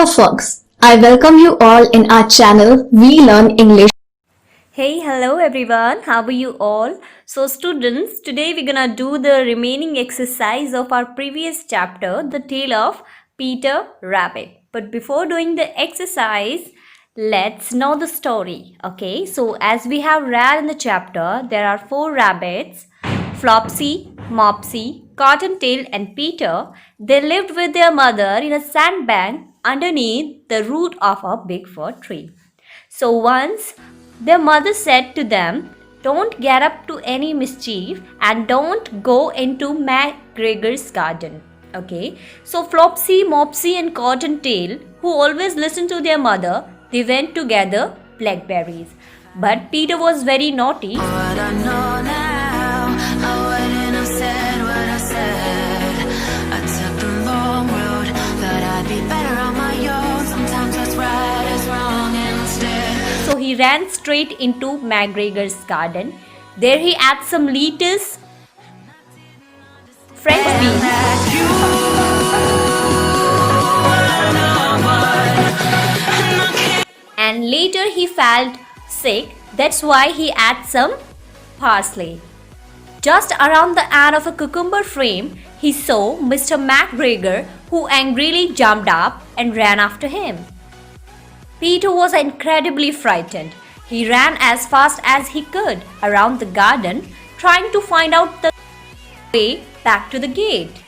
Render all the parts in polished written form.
Hello folks, I welcome you all in our channel We Learn English. Hey, hello everyone. How are you all? So students, today we're gonna do the remaining exercise of our previous chapter, The Tale of Peter Rabbit. But before doing the exercise, let's know the story. Okay, so as we have read in the chapter, there are 4 rabbits, Flopsy, Mopsy, Cottontail and Peter. They lived with their mother in a sandbank underneath the root of a big fir tree. So once their mother said to them, "Don't get up to any mischief and don't go into MacGregor's garden." Okay, so Flopsy, Mopsy, and Cottontail, who always listened to their mother, they went to gather blackberries. But Peter was very naughty. What I know now, I wouldn't have said what I said. I took the long road, thought I'd be better on my own. Sometimes what's right is wrong instead. So he ran straight into MacGregor's garden. There he ate some lettuce, French beans, and later he felt sick. That's why he ate some parsley. Just around the end of a cucumber frame, he saw Mr. MacGregor, who angrily jumped up and ran after him. Peter was incredibly frightened. He ran as fast as he could around the garden, trying to find out the way back to the gate.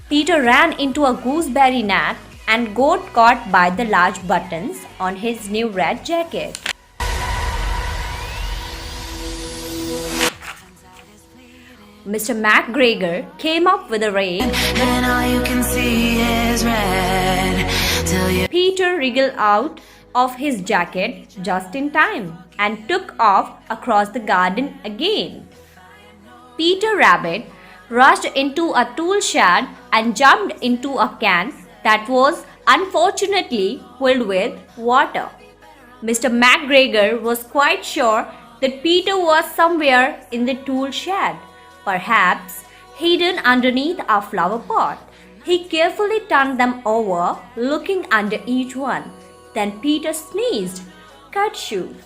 Peter ran into a gooseberry net and got caught by the large buttons on his new red jacket. Mr. MacGregor came up with a rake. And all you can see is red till you. Peter wriggled out of his jacket just in time and took off across the garden again. Peter Rabbit rushed into a tool shed and jumped into a can that was unfortunately filled with water. Mr. MacGregor was quite sure that Peter was somewhere in the tool shed, perhaps hidden underneath a flower pot. He carefully turned them over, looking under each one. Then Peter sneezed. Kerchoo!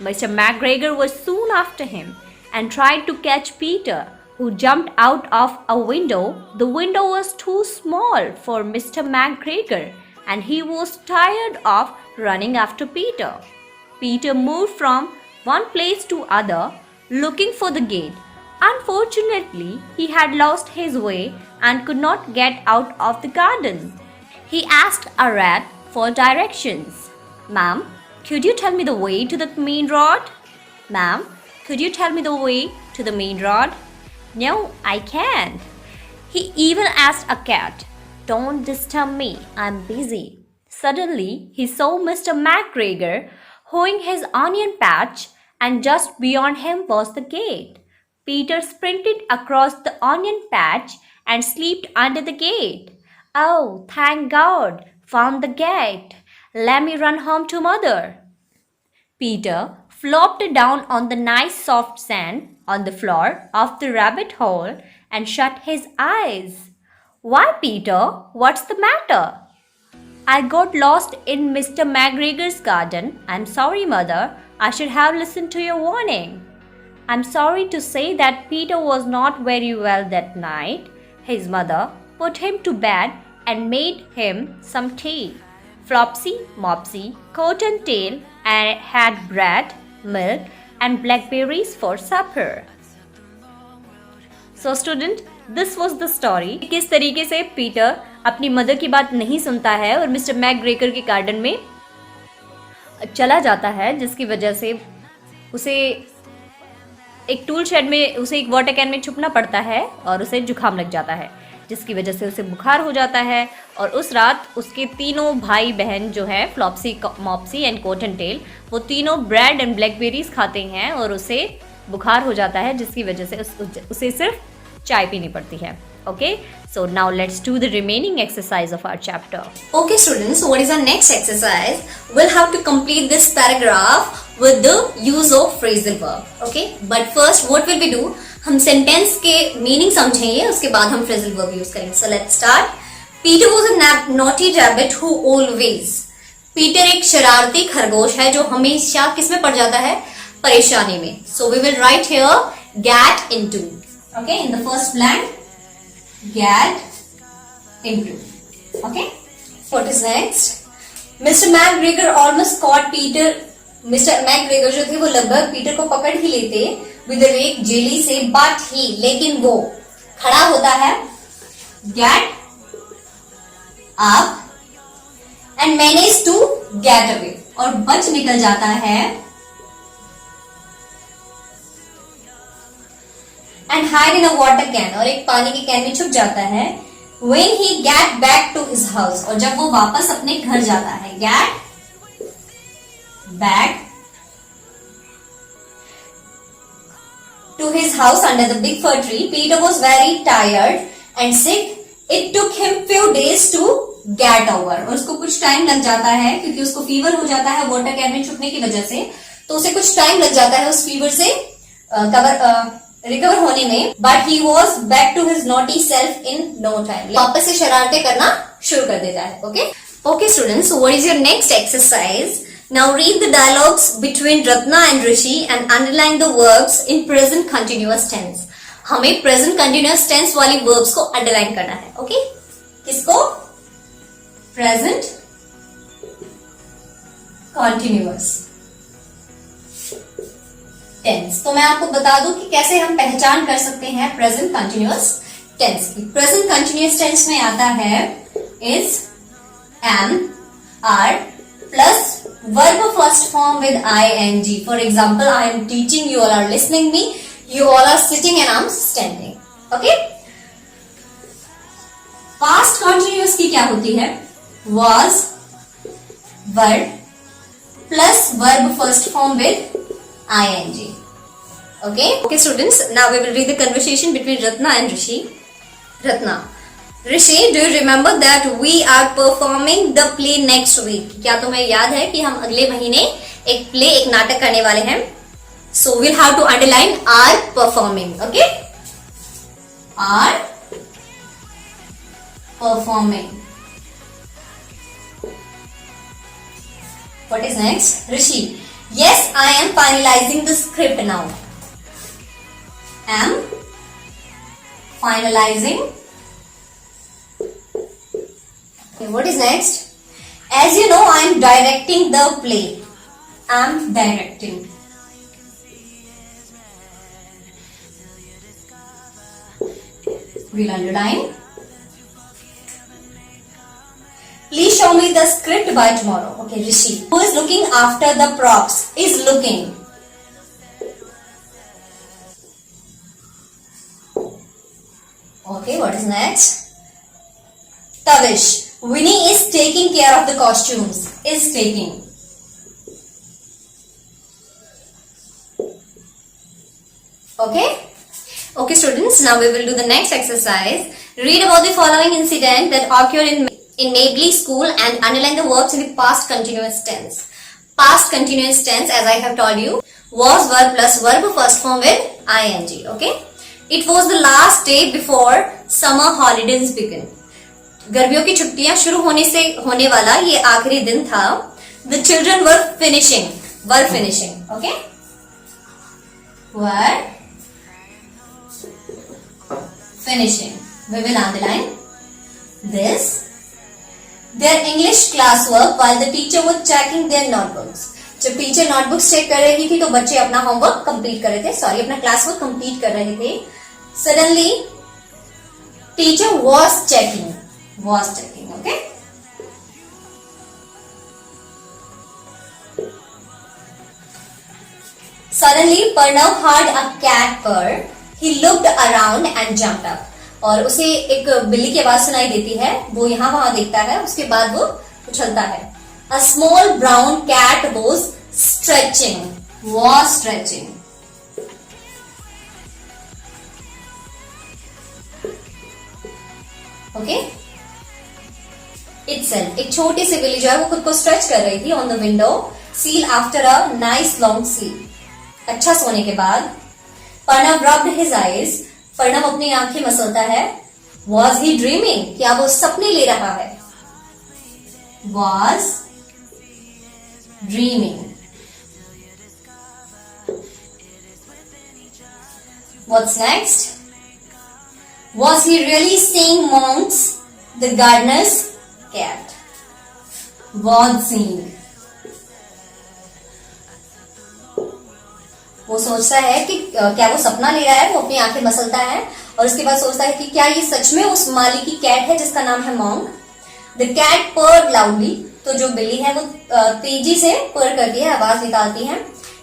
Mr. MacGregor was soon after him and tried to catch Peter, who jumped out of a window. The window was too small for Mr. MacGregor, and he was tired of running after Peter. Peter moved from one place to other, looking for the gate. Unfortunately, he had lost his way and could not get out of the garden. He asked a rat for directions. "Ma'am, could you tell me the way to the main road?" "Ma'am, could you tell me the way to the main road?" "No, I can't." He even asked a cat, "Don't disturb me, I'm busy." Suddenly, he saw Mr. MacGregor hoeing his onion patch, and just beyond him was the gate. Peter sprinted across the onion patch and slipped under the gate. "Oh, thank God, found the gate. Let me run home to mother." Peter flopped down on the nice soft sand on the floor of the rabbit hole and shut his eyes. "Why, Peter, what's the matter?" "I got lost in Mr. MacGregor's garden. I'm sorry, mother. I should have listened to your warning." I'm sorry to say that Peter was not very well that night. His mother put him to bed and made him some tea. Flopsy, Mopsy, Cottontail had bread, milk and blackberries for supper. So student, this was the story. किस तरीके से Peter अपनी mother की बात नहीं सुनता है और मिस्टर मैकग्रेगर के गार्डन में चला जाता है, जिसकी वजह से उसे एक टूल शेड में, उसे एक वाटर कैन में छुपना पड़ता है और उसे जुकाम लग जाता है, जिसकी वजह से उसे बुखार हो जाता है। और उस रात उसके तीनों भाई बहन जो हैं, फ्लॉप्सी, मॉप्सी एंड कॉटनटेल, वो तीनों ब्रेड एंड ब्लैकबेरीज खाते हैं और उसे बुखार हो जाता है, जिसकी वजह से उसे सिर्फ चाय पीनी पड़ती है. Okay, so now let's do the remaining exercise of our chapter. Okay students, so what is our next exercise? We'll have to complete this paragraph with the use of phrasal verb. Okay, but first what will we do? हम sentence के meaning समझेंगे, उसके बाद हम phrasal verb use करेंगे. So let's start. Peter was a naughty rabbit who always. Peter एक शरारती खरगोश है जो हमेशा किस में पड़ जाता है, परेशानी में. So we will write here get into. Okay, in the first blank, get into. Okay, what is next? Mr. McGregor almost caught Peter. Mr. McGregor जो थे वो लगभग पीटर को पकड़ ही लेते with a rake जेली से, but he, लेकिन वो खड़ा होता है, get up and managed to get away, और बच निकल जाता है, and hide in a water can, और एक पानी के कैन में छुप जाता है, when he get back to his house, और जब वो वापस अपने घर जाता है, get back to his house under the big fir tree. Peter was very tired and sick. It took him few days to get over. और उसको कुछ टाइम लग जाता है क्योंकि उसको फीवर हो जाता है वाटर कैन में छुपने की वजह से, तो उसे कुछ टाइम लग जाता है उस फीवर से रिकवर होने में. But he was back to his naughty self in no time. वापस से शरारतें करना शुरू कर देता है. Okay students, what is your next exercise? Now read the dialogues between Ratna and Rishi and underline the verbs in present continuous tense. हमें present continuous tense वाली verbs को underline करना है. Okay? किसको? Present continuous tense. तो मैं आपको बता दूं कि कैसे हम पहचान कर सकते हैं present continuous tense की. Present continuous tense में आता है is, am, are plus verb first form with ing. For example, I am teaching, you all are listening me, you all are sitting and I am standing. Okay? Past continuous की क्या होती है? Was, were plus verb first form with ing. Okay students, now we will read the conversation between Ratna and Rishi. Ratna: Rishi, do you remember that we are performing the play next week? क्या तुम्हें याद है कि हम अगले महीने एक play, एक नाटक करने वाले हैं? So we'll have to underline are performing. Okay? Are performing. What is next? Rishi: Yes, I am finalizing the script now. Am finalizing. What is next? As you know, I am directing the play. I am directing. We'll underline. Please show me the script by tomorrow. Okay, Rishi. Who is looking after the props? Is looking. Okay, what is next? Tavish: Winnie is taking care of the costumes. Is taking. Okay students, now we will do the next exercise. Read about the following incident that occurred in Mabley school and underline the verbs in the past continuous tense. Past continuous tense, as I have told you, was verb plus verb first form with ing. Okay, it was the last day before summer holidays began. गर्मियों की छुट्टियां शुरू होने वाला ये आखिरी दिन था. The children were finishing. Okay? Were finishing. We will underline this. Their English classwork while the teacher was checking their notebooks. जब टीचर नोटबुक्स चेक कर रही थी तो बच्चे अपना होमवर्क कंप्लीट कर रहे थे, अपना क्लासवर्क कंप्लीट कर रहे थे. Suddenly, teacher was checking. Okay? Suddenly, Pranav heard a cat purr. He looked around and jumped up. और उसे एक बिल्ली की आवाज सुनाई देती है. वो यहाँ वहां देखता है, उसके बाद वो उछलता है. A small brown cat was stretching. Okay? Itself. एक छोटी सी बिल्ली जो है वो खुद को स्ट्रेच कर रही थी on the window sill after a nice long sleep. अच्छा सोने के बाद. Pranav rubbed his eyes. Pranav अपनी आंखें मसलता है. Was he dreaming? क्या वो सपने ले रहा है? Was dreaming. What's next? Was he really seeing Monks, the gardener's cat? Was seeing. वो सोचता है कि क्या वो सपना ले रहा है, वो अपनी आंखें मसलता है और उसके बाद सोचता है कि क्या ये सच में उस माली की कैट है जिसका नाम है Monk. The cat purred loudly. तो जो बिल्ली है वो तेजी से पर्ड करती है, आवाज निकालती है.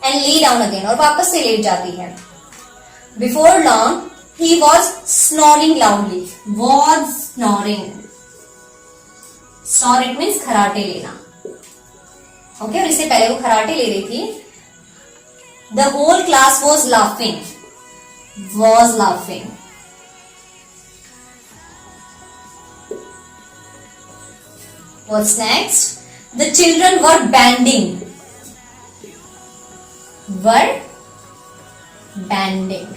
And lie down again. और वापस से लेट जाती है. Before long he was snoring loudly. Was snoring. Snore it means खराटे लेना. ओके, और इससे पहले वो खराटे ले रही थी. The whole class was laughing. Was laughing. What's next? The children were banding. Were banding.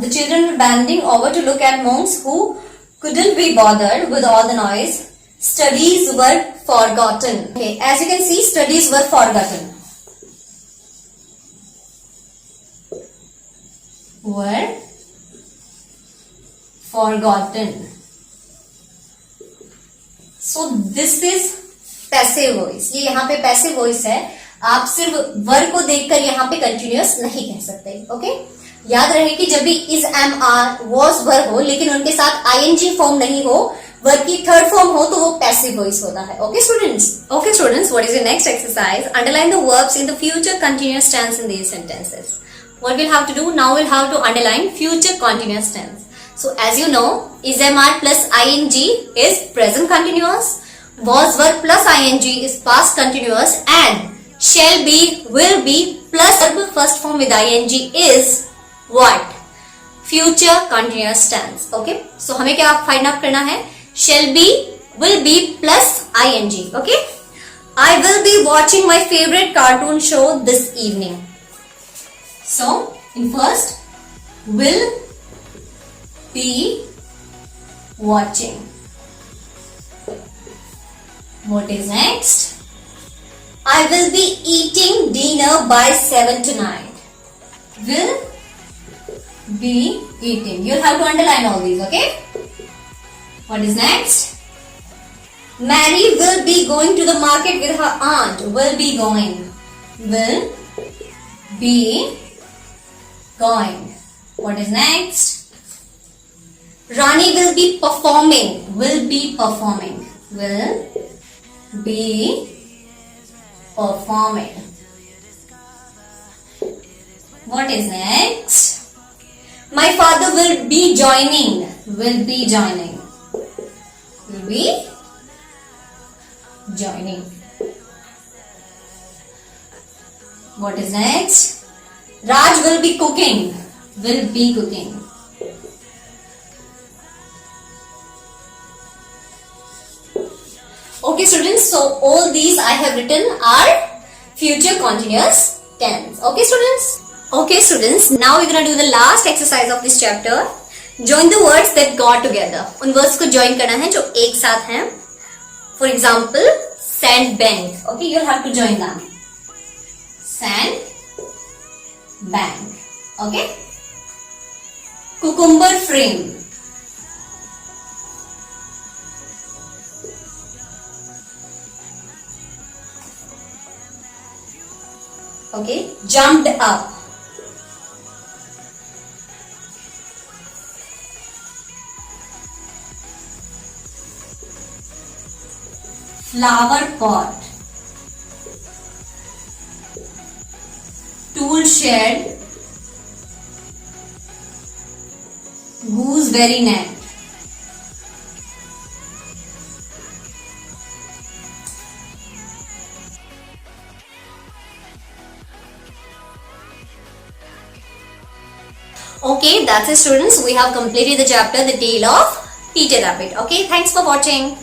The children were banding over to look at monks who couldn't be bothered with all the noise. Studies were forgotten. Okay, as you can see, studies were forgotten. Were forgotten. So this is passive voice. ये यहाँ पे passive voice है. आप सिर्फ verb को देखकर यहाँ पे continuous नहीं कह सकते. ओके, याद रहे कि जब भी is, am, are, was verb हो लेकिन उनके साथ ing फॉर्म नहीं हो, वर्ब की थर्ड फॉर्म हो, तो वो पैसिव वॉइस होता है. Okay students, what is your next exercise? Underline the verbs in the future continuous tense in these sentences. What will have to do? Now will have to underline future continuous tense. So as you know, is, am, are plus ing is present continuous, was verb plus ing is past continuous, and shall be, will be plus verb first form with ing is what? Future continuous tense. Okay, so हमें क्या find out करना है? Shall be, will be plus ing. Okay, I will be watching my favorite cartoon show this evening. So in first, will be watching. What is next? I will be eating dinner by 7 tonight. Will be eating. You'll have to underline all these. Okay. What is next? Mary will be going to the market with her aunt. Will be going. Will be going. What is next? Rani will be performing. Will be performing. Will be performing. What is next? My father will be joining. Will be joining. Will be joining. What is next? Raj will be cooking. Will be cooking. Okay students, so all these I have written are future continuous tense. Okay students, now we're going to do the last exercise of this chapter. Join the words that got together. उन words को join करना है जो एक साथ हैं. For example, sand bank. Okay, you'll have to join them. Sand bank. Okay. Cucumber frame. Okay, jumped up. Flower pot. Tool shed. Gooseberry net. Okay, that's it students. We have completed the chapter, The Tale of Peter Rabbit. Okay, thanks for watching.